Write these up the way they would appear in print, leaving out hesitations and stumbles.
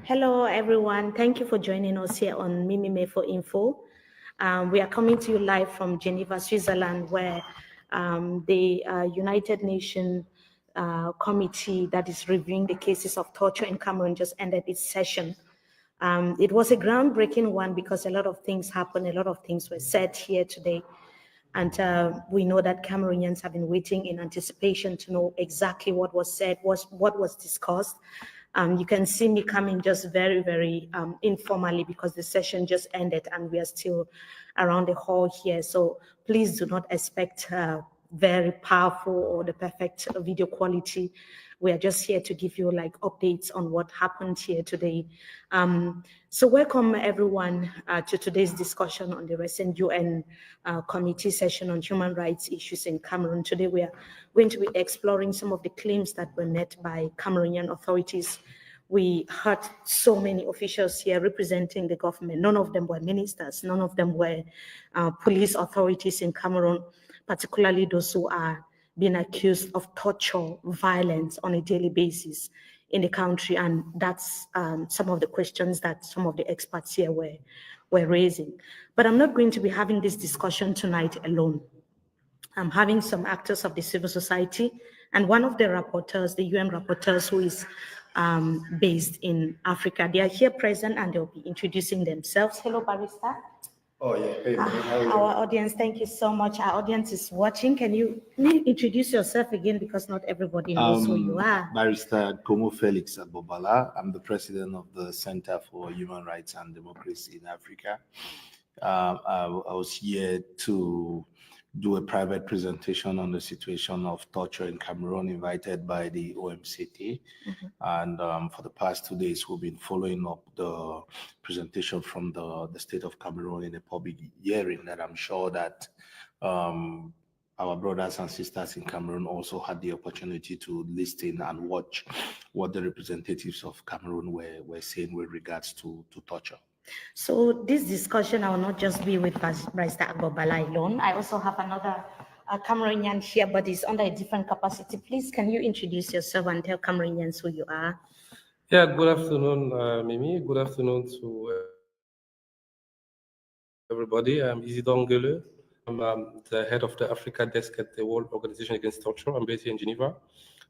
Hello, everyone. Thank you for joining us here on Mimime for Info. We are coming to you live from Geneva, Switzerland, where the United Nations committee that is reviewing the cases of torture in Cameroon just ended its session. It was a groundbreaking one because a lot of things happened, a lot of things were said here today. And we know that Cameroonians have been waiting in anticipation to know exactly what was said, what was discussed. You can see me coming just very informally because the session just ended and we are still around the hall here. So please do not expect very powerful or the perfect video quality. We are just here to give you like updates on what happened here today. So welcome everyone to today's discussion on the recent UN committee session on human rights issues in Cameroon. Today we are going to be exploring some of the claims that were met by Cameroonian authorities. We heard so many officials here representing the government. None of them were ministers. None of them were police authorities in Cameroon, particularly those who are being accused of torture, violence on a daily basis in the country. And that's some of the questions that some of the experts here were raising. But I'm not going to be having this discussion tonight alone. I'm having some actors of the civil society and one of the rapporteurs, the UN rapporteurs who is based in Africa. They are here present and they'll be introducing themselves. Hello, Barrister. Oh, yeah. Hey, Our audience, thank you so much. Our audience is watching. Can you introduce yourself again because not everybody knows who you are? Barrister Como Felix Abobala. I'm the president of the Center for Human Rights and Democracy in Africa. I was here to do a private presentation on the situation of torture in Cameroon, invited by the OMCT. And for the past 2 days, we've been following up the presentation from the state of Cameroon in a public hearing that I'm sure that our brothers and sisters in Cameroon also had the opportunity to listen and watch what the representatives of Cameroon were saying with regards to torture. So this discussion, I will not just be with Barrister Agbobala alone. I also have another Cameroonian here, but it's under a different capacity. Please, can you introduce yourself and tell Cameroonians who you are? Yeah, good afternoon, Mimi. Good afternoon to everybody. I'm Isidore Ngele. I'm the head of the Africa desk at the World Organization Against Torture. I'm based here in Geneva.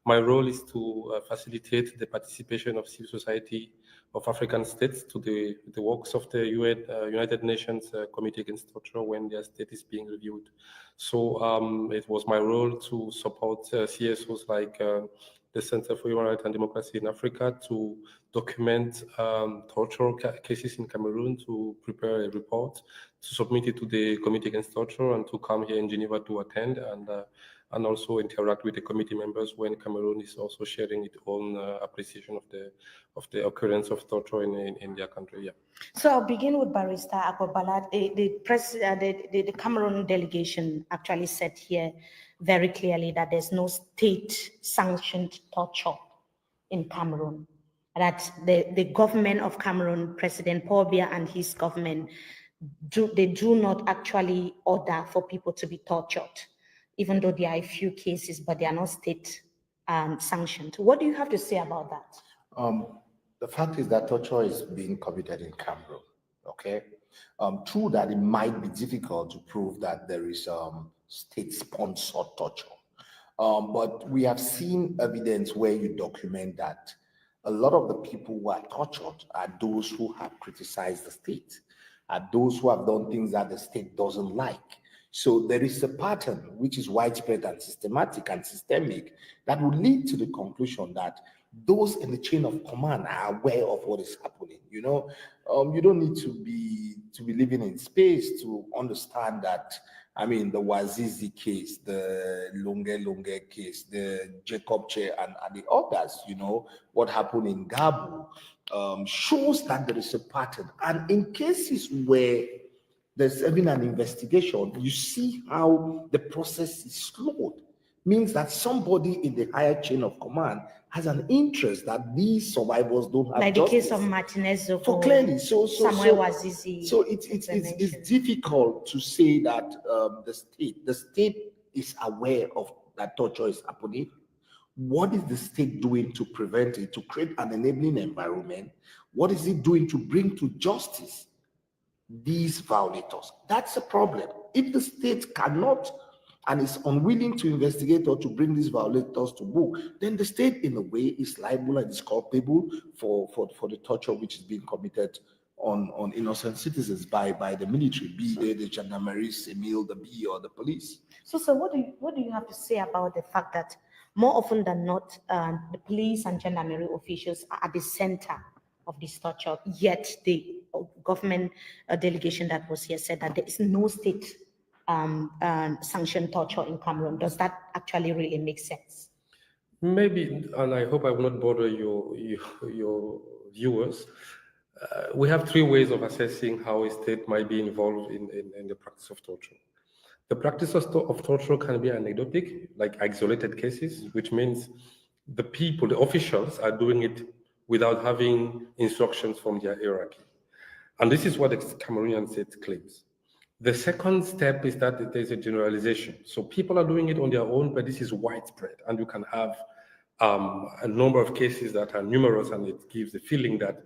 My role is to facilitate the participation of civil society of African states to the works of the United Nations Committee Against Torture when their state is being reviewed. So it was my role to support CSOs like the Center for Human Rights and Democracy in Africa to document torture cases in Cameroon, to prepare a report, to submit it to the Committee Against Torture, and to come here in Geneva to attend and also interact with the committee members when Cameroon is also sharing its own appreciation of the occurrence of torture in their country. Yeah. So I'll begin with Barrister Agbobala. The Cameroon delegation actually said here very clearly that there's no state-sanctioned torture in Cameroon. That the government of Cameroon, President Paul Biya and his government, do not actually order for people to be tortured, even though there are a few cases, but they are not state-sanctioned. What do you have to say about that? The fact is that torture is being committed in Cameroon, okay? True that it might be difficult to prove that there is state-sponsored torture, but we have seen evidence where you document that a lot of the people who are tortured are those who have criticized the state, are those who have done things that the state doesn't like. So there is a pattern which is widespread and systematic and systemic that would lead to the conclusion that those in the chain of command are aware of what is happening. You know, you don't need to be living in space to understand that. I mean, the Wazizi case, the Longe case, the Jacob Che and the others, you know, what happened in Gabu shows that there is a pattern. And in cases where there's even an investigation, you see how the process is slowed. Means that somebody in the higher chain of command has an interest that these survivors don't have like justice. The case of Martinez for clearly, Samuel Wazizi. So it's difficult to say that the state is aware of that torture is happening, What is the state doing to prevent it, to create an enabling environment? What is it doing to bring to justice these violators? That's a problem. If the state cannot and is unwilling to investigate or to bring these violators to book, then the state, in a way, is liable and is culpable for the torture which is being committed on innocent citizens by the military, be they the gendarmerie, CEMIL, the B, or the police. So, what do you have to say about the fact that more often than not, the police and gendarmerie officials are at the center of this torture, yet the government delegation that was here said that there is no state sanctioned torture in Cameroon? Does that actually really make sense? Maybe, and I hope I will not bother your viewers. We have three ways of assessing how a state might be involved in the practice of torture. The practice of torture can be anecdotic, like isolated cases, which means the people, the officials, are doing it without having instructions from their hierarchy. And this is what the Cameroonian state claims. The second step is that there's a generalization. So people are doing it on their own, but this is widespread. And you can have a number of cases that are numerous, and it gives the feeling that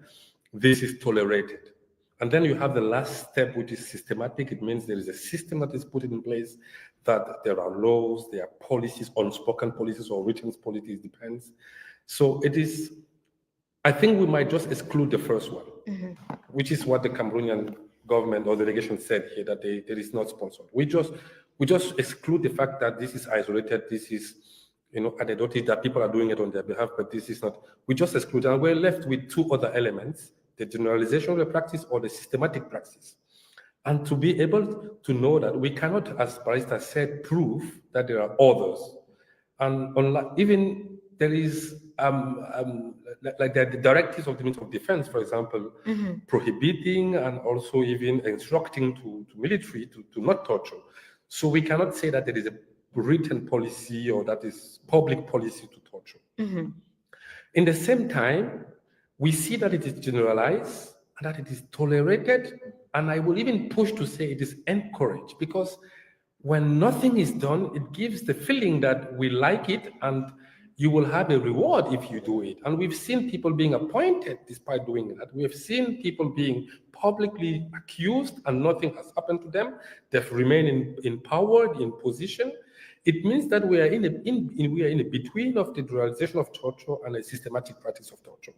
this is tolerated. And then you have the last step, which is systematic. It means there is a system that is put in place, that there are laws, there are policies, unspoken policies or written policies, depends. So it is, I think we might just exclude the first one, which is what the Cameroonian government or delegation said here, that it is not sponsored. We just exclude the fact that this is isolated, this is, anecdotal, that people are doing it on their behalf, but this is not. We just exclude, and we're left with two other elements: the generalization of the practice or the systematic practice. And to be able to know that we cannot, as Barrister said, prove that there are others. And even there is like the directives of the Ministry of Defense, for example, prohibiting and also even instructing to military to not torture. So we cannot say that there is a written policy or that is public policy to torture. In the same time, we see that it is generalized and that it is tolerated, and I will even push to say it is encouraged, because when nothing is done, it gives the feeling that we like it and you will have a reward if you do it. And we've seen people being appointed despite doing that. We have seen people being publicly accused and nothing has happened to them. They've remained in power, in position. It means that we are in a between of the generalization of torture and a systematic practice of torture.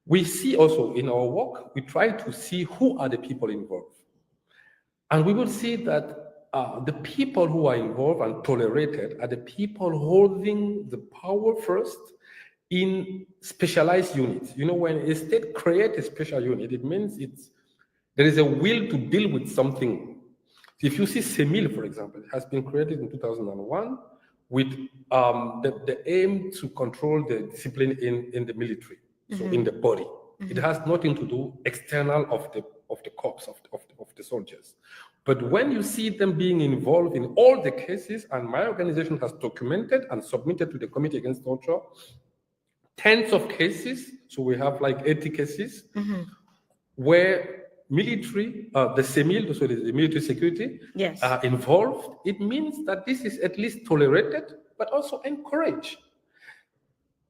We see also in our work, we try to see who are the people involved. And we will see that the people who are involved and tolerated are the people holding the power first in specialized units. When a state creates a special unit, it means there is a will to deal with something. If you see CEMIL, for example, it has been created in 2001 with the aim to control the discipline in the military, so in the body. It has nothing to do external of the corps of the soldiers. But when you see them being involved in all the cases, and my organization has documented and submitted to the Committee Against Torture tens of cases, so we have like 80 cases, where military, the CEMIL, so the military security, are involved, it means that this is at least tolerated, but also encouraged.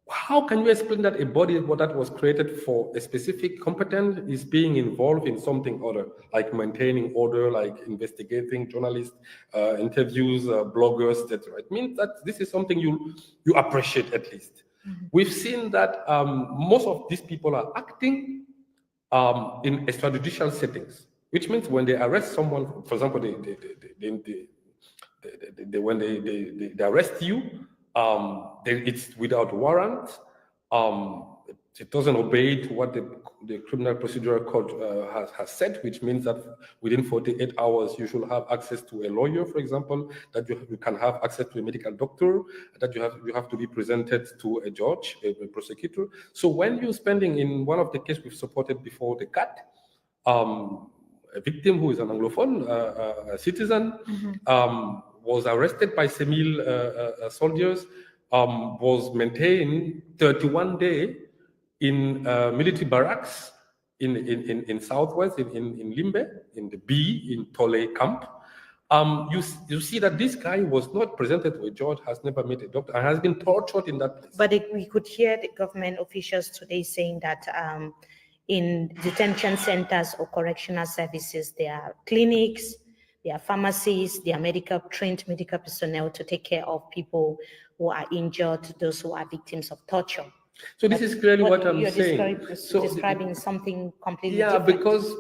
How can you explain that a body that was created for a specific competence is being involved in something other, like maintaining order, like investigating journalists, interviews, bloggers, etc.? It means that this is something you appreciate at least. We've seen that most of these people are acting in extrajudicial settings, which means when they arrest someone, for example, when they arrest you, it's without warrant. It doesn't obey to what the criminal procedural code has said, which means that within 48 hours you should have access to a lawyer, for example, that you can have access to a medical doctor, that you have to be presented to a judge, a prosecutor. So when you're spending, in one of the cases we've supported before the CAT, a victim who is an Anglophone a citizen, was arrested by CEMIL soldiers, was maintained 31 days in military barracks in Southwest, in Limbe, in the B, in Tole camp. you see that this guy was not presented to a judge, has never met a doctor, and has been tortured in that place. But we could hear the government officials today saying that in detention centers or correctional services, there are clinics, there are pharmacies, there are trained medical personnel to take care of people who are injured, those who are victims of torture. So this is clearly what I'm you're saying. Describing something completely different.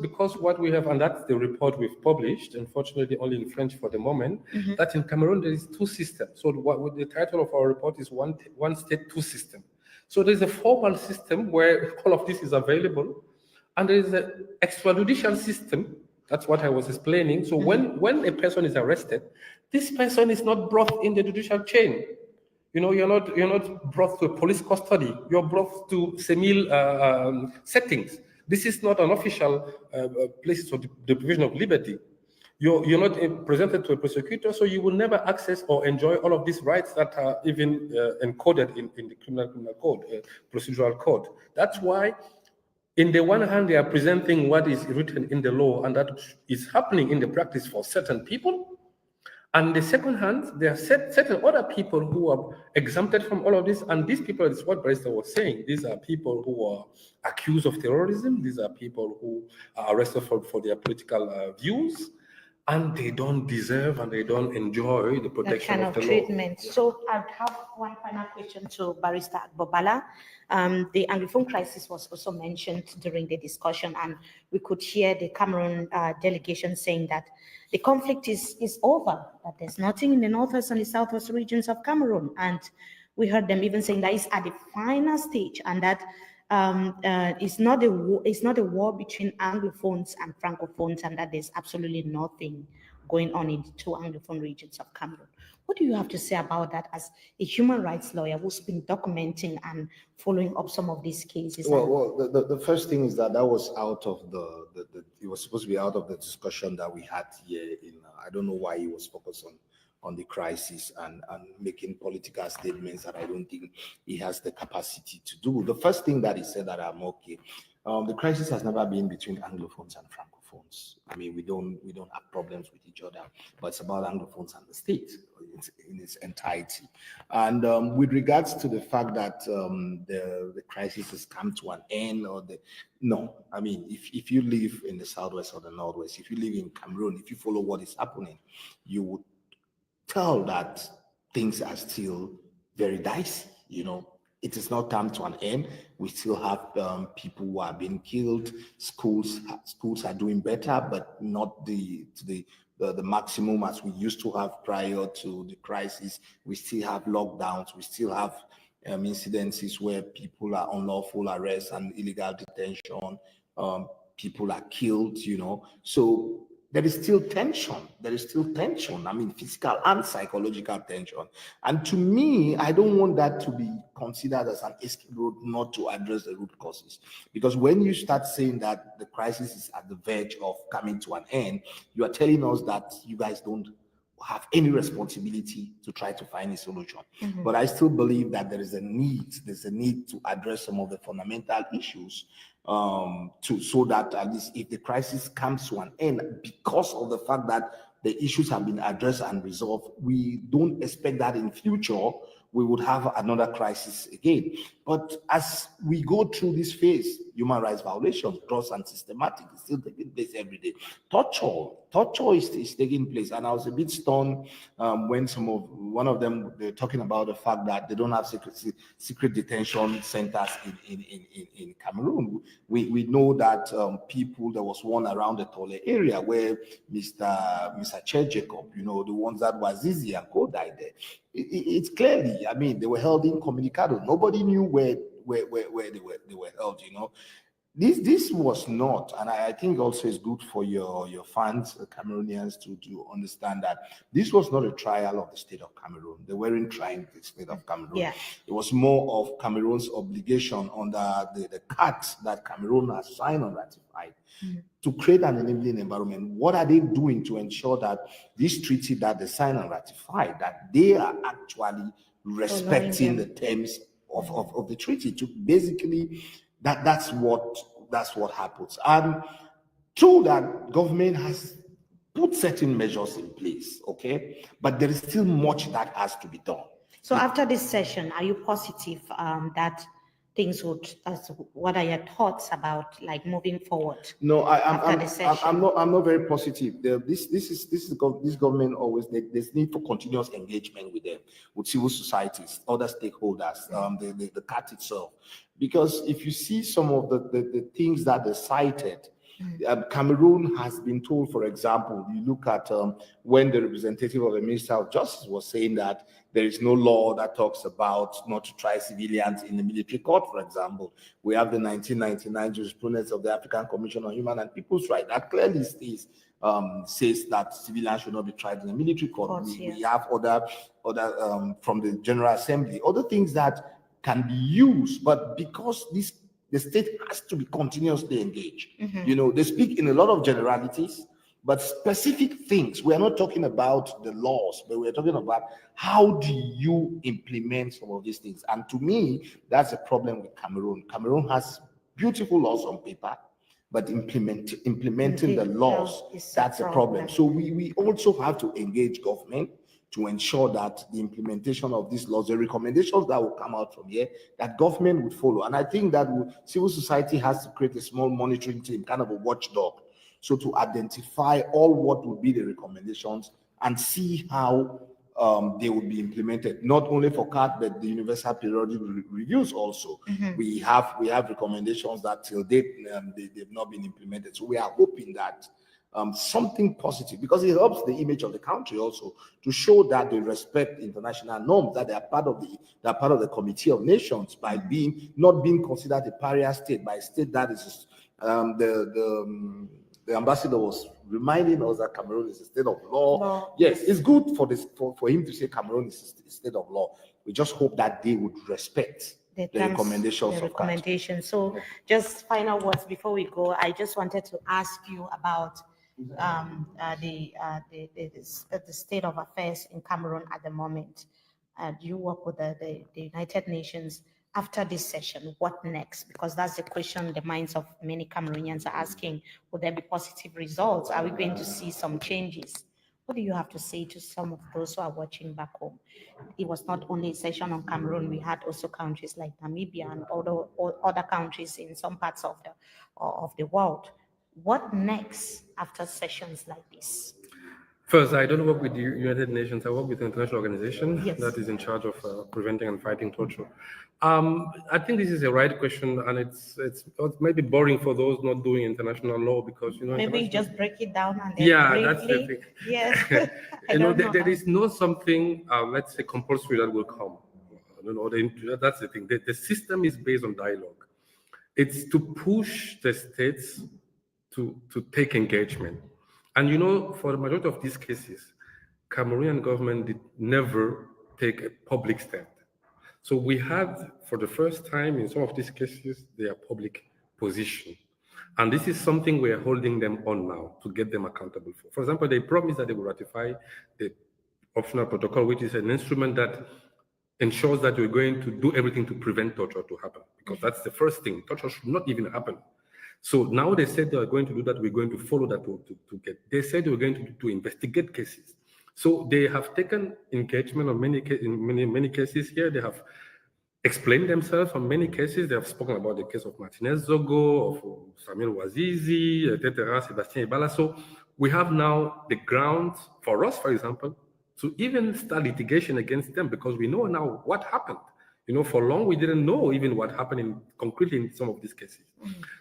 Because what we have, and that's the report we've published, unfortunately only in French for the moment, that in Cameroon there is two systems. So what the title of our report is one state, two system. So there's a formal system where all of this is available, and there is an extrajudicial system. That's what I was explaining. So when a person is arrested, this person is not brought in the judicial chain. You're not brought to police custody. You're brought to semi settings. This is not an official place for the provision of liberty. You're not presented to a prosecutor, so you will never access or enjoy all of these rights that are even encoded in the criminal code, procedural code. That's why, in the one hand, they are presenting what is written in the law, and that is happening in the practice for certain people. And the second hand, there are certain other people who are exempted from all of this. And these people, is what Barrister was saying, these are people who are accused of terrorism. These are people who are arrested for their political views. And they don't deserve and they don't enjoy the protection of the treatment. law. So I'd have one final question to Barrister Bobala. The Anglophone crisis was also mentioned during the discussion, and we could hear the Cameroon delegation saying that the conflict is over, that there's nothing in the northwest and the southwest regions of Cameroon. And we heard them even saying that it's at the final stage, and that it's not a war between Anglophones and Francophones, and that there's absolutely nothing going on in the two Anglophone regions of Cameroon. What do you have to say about that as a human rights lawyer who's been documenting and following up some of these cases? Well, the first thing is that was out of it was supposed to be out of the discussion that we had here. I don't know why he was focused on the crisis and making political statements that I don't think he has the capacity to do. The first thing that he said that I'm okay. The crisis has never been between Anglophones and Francophones. I mean, we don't have problems with each other, but it's about Anglophones and the state in its entirety. And with regards to the fact that the crisis has come to an end, no, I mean, if you live in the southwest or the northwest, if you live in Cameroon, if you follow what is happening, you would tell that things are still very dicey. It is not come to an end. We still have people who are being killed. Schools are doing better, but not the maximum as we used to have prior to the crisis. We still have lockdowns. We still have incidences where people are unlawful arrest and illegal detention. People are killed. So there is still tension. I mean, physical and psychological tension. And to me, I don't want that to be considered as an escape route not to address the root causes. Because when you start saying that the crisis is at the verge of coming to an end, you are telling us that you guys don't have any responsibility to try to find a solution. But I still believe that there's a need to address some of the fundamental issues so that at least if the crisis comes to an end, because of the fact that the issues have been addressed and resolved, we don't expect that in future we would have another crisis again. But as we go through this phase, human rights violations, gross and systematic, is still taking place every day. Torture is taking place, and I was a bit stunned when one of them, they're talking about the fact that they don't have secret detention centers in Cameroon. We know that there was one around the Tole area where Mr. Che Jacob, the ones that was Zizi and Co died there. It's clearly, I mean, they were held incommunicado. Nobody knew where they were held. This was not, and I think also it's good for your fans, Cameroonians, to understand that this was not a trial of the state of Cameroon. They weren't trying the state of Cameroon. Yeah. It was more of Cameroon's obligation under the CAT that Cameroon has signed and ratified to create an enabling environment. What are they doing to ensure that this treaty that they signed and ratified, that they are actually respecting the terms of the treaty? To basically, that's what happens. And true that government has put certain measures in place, okay? But there is still much that has to be done. So after this session, are you positive that things would, what are your thoughts about like moving forward? No, after the session? I'm not very positive. This government always, there's need for continuous engagement with them, with civil societies, other stakeholders, the CAT itself. Because if you see some of the things that they cited, Cameroon has been told, for example, you look at when the representative of the Minister of Justice was saying that there is no law that talks about not to try civilians in the military court, for example. We have the 1999 jurisprudence of the African Commission on Human and People's Rights that clearly says that civilians should not be tried in the military court. We have other from the General Assembly, other things that can be used, but because the state has to be continuously engaged. You know, they speak in a lot of generalities, but specific things. We are not talking about the laws, but we're talking about how do you implement some of these things. And to me, that's a problem with Cameroon. Cameroon has beautiful laws on paper, but implementing the laws, that's a problem. So we also have to engage government to ensure that the implementation of these laws, the recommendations that will come out from here, that government would follow. And I think that civil society has to create a small monitoring team, kind of a watchdog, so to identify all what would be the recommendations and see how they would be implemented, not only for CAT, but the universal periodic reviews also. We have recommendations that till date, they've not been implemented. So we are hoping that something positive, because it helps the image of the country also to show that they respect international norms, that they are part of the Committee of Nations by not being considered a pariah state, by a state that is the ambassador was reminding us that Cameroon is a state of law. Yes, it's good for him to say Cameroon is a state of law. We just hope that they would respect the recommendations. So just final words before we go. I just wanted to ask you about the state of affairs in Cameroon at the moment. You work with the United Nations. After this session, what next? Because that's the question the minds of many Cameroonians are asking. Will there be positive results? Are we going to see some changes? What do you have to say to some of those who are watching back home? It was not only a session on Cameroon. We had also countries like Namibia and other countries in some parts of the world. What next after sessions like this? First, I don't work with the United Nations. I work with an international organization that is in charge of preventing and fighting torture. I think this is a right question, and it's maybe boring for those not doing international law, because maybe just break it down and then briefly. That's the thing. Yes, there is no something let's say compulsory that will come. That's the thing. The system is based on dialogue. It's to push the states to take engagement. And for the majority of these cases, Cameroonian government did never take a public stand. So we had, for the first time in some of these cases, their public position. And this is something we are holding them on now to get them accountable for. For example, they promised that they will ratify the optional protocol, which is an instrument that ensures that we're going to do everything to prevent torture to happen, because that's the first thing. Torture should not even happen. So now they said they are going to do that. We're going to follow that to get. They said they were going to investigate cases. So they have taken engagement on many cases here. They have explained themselves on many cases. They have spoken about the case of Martinez Zogo, of Samuel Wazizi, etc., Sebastien Ibala. So we have now the grounds for us, for example, to even start litigation against them, because we know now what happened. For long, we didn't know even what happened concretely in some of these cases.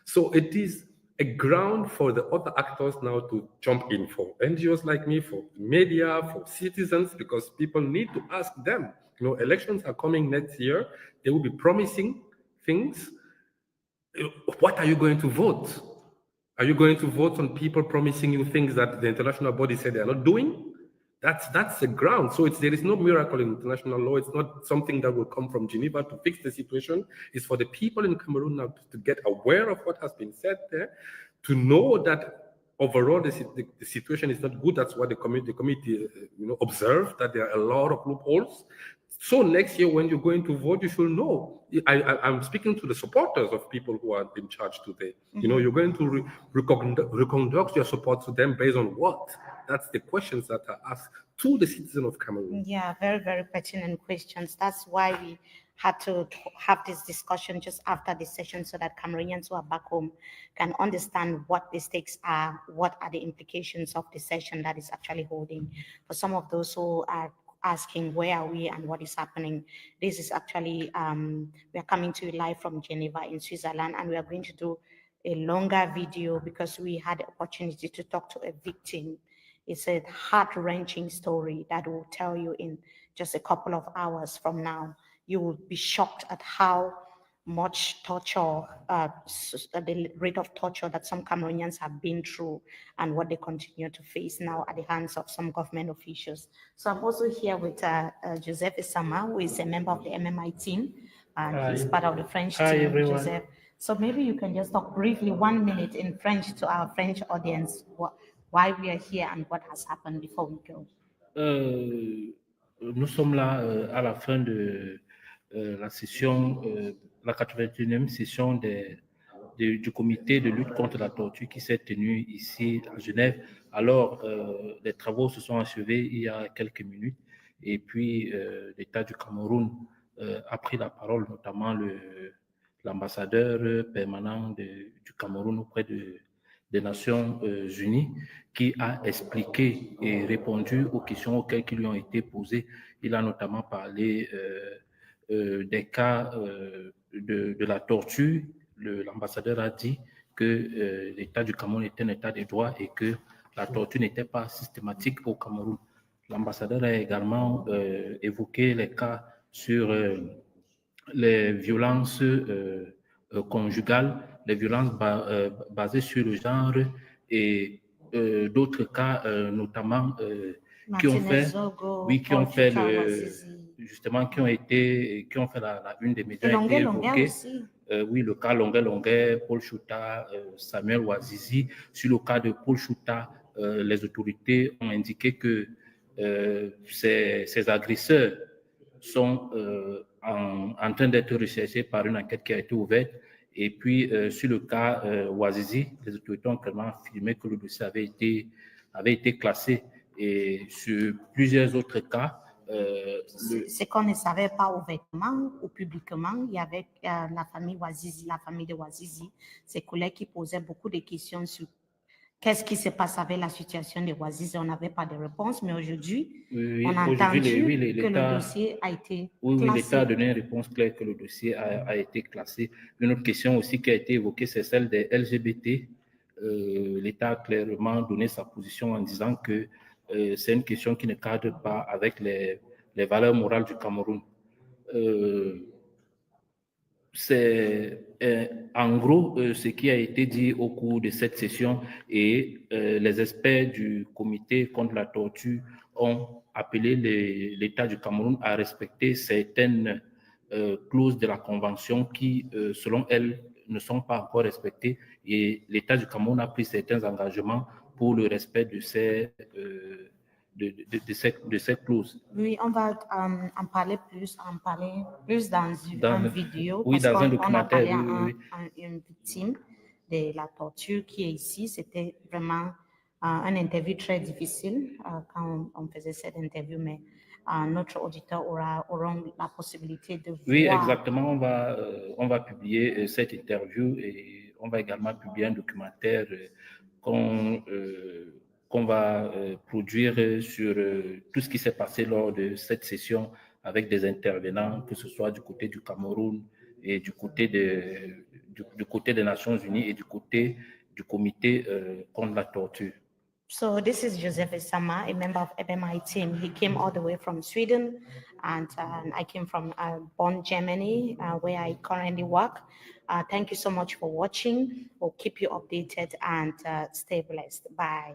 So it is a ground for the other actors now to jump in, for NGOs like me, for media, for citizens, because people need to ask them. Elections are coming next year. They will be promising things. What are you going to vote? Are you going to vote on people promising you things that the international body said they are not doing? That's the ground. So there is no miracle in international law. It's not something that will come from Geneva to fix the situation. It's for the people in Cameroon now to get aware of what has been said there, to know that overall the situation is not good. That's what the committee observed, that there are a lot of loopholes, So next year, when you're going to vote, you should know. I'm speaking to the supporters of people who are in charge today. You know, you're going to reconduct your support to them based on what? That's the questions that are asked to the citizen of Cameroon. Yeah, very, very pertinent questions. That's why we had to have this discussion just after the session so that Cameroonians who are back home can understand what the stakes are, what are the implications of the session that is actually holding. For some of those who are asking where are we and what is happening, this is actually, we are coming to you live from Geneva in Switzerland, and we are going to do a longer video because we had the opportunity to talk to a victim. It's a heart-wrenching story that will tell you in just a couple of hours from now. You will be shocked at how much torture, the rate of torture that some Cameroonians have been through and what they continue to face now at the hands of some government officials. So I'm also here with Joseph Isama, who is a member of the MMI team, and he's part of the French Hi, team, everyone. Joseph. So maybe you can just talk briefly, 1 minute in French to our French audience, why we are here and what has happened before we go. Nous sommes là à la fin de la session, la 81e session du comité de lutte contre la torture qui s'est tenue ici à Genève. Alors, les travaux se sont achevés il y a quelques minutes et puis l'État du Cameroun a pris la parole, notamment l'ambassadeur permanent du Cameroun auprès des Nations Unies, qui a expliqué et répondu aux questions auxquelles qui lui ont été posées. Il a notamment parlé des cas de la torture. L'ambassadeur a dit que l'État du Cameroun était un État de droit et que la torture n'était pas systématique au Cameroun. L'ambassadeur a également évoqué les cas sur les violences conjugales, les violences basées sur le genre et d'autres cas, notamment qui ont fait la une des médias été évoqués. Oui, le cas Longuet, Paul Chouta, Samuel Ouazizi. Sur le cas de Paul Chouta, les autorités ont indiqué que ces agresseurs sont en train d'être recherchés par une enquête qui a été ouverte. Et puis, sur le cas Ouazizi, les autorités ont clairement affirmé que le dossier avait été classé. Et sur plusieurs autres cas, ce qu'on ne savait pas ouvertement ou publiquement, il y avait la famille Ouazizi, la famille de Ouazizi, ses collègues qui posaient beaucoup de questions sur qu'est-ce qui se passe avec la situation de Ouazizi. On n'avait pas de réponse, mais aujourd'hui, on a entendu que le dossier a été classé. Oui, l'État a donné une réponse claire que le dossier a été classé. Une autre question aussi qui a été évoquée, c'est celle des LGBT. L'État a clairement donné sa position en disant que c'est une question qui ne cadre pas avec les valeurs morales du Cameroun. C'est en gros ce qui a été dit au cours de cette session et les experts du comité contre la torture ont appelé l'État du Cameroun à respecter certaines clauses de la Convention qui, selon elles, ne sont pas encore respectées et l'État du Cameroun a pris certains engagements pour le respect de ces clauses. Oui, on va en parler plus dans une vidéo. Oui, dans un documentaire. On a parlé à une victime de la torture qui est ici. C'était vraiment une interview très difficile quand on faisait cette interview, mais notre auditeur aura la possibilité de voir. Oui, exactement. On va publier cette interview et on va également publier un documentaire qu'on va produire sur tout ce qui s'est passé lors de cette session avec des intervenants, que ce soit du côté du Cameroun et du côté des Nations Unies et du côté du comité contre la torture. So this is Joseph Isama, a member of MMI team. He came all the way from Sweden, and I came from Bonn, Germany, where I currently work. Thank you so much for watching. We'll keep you updated and stay blessed. Bye.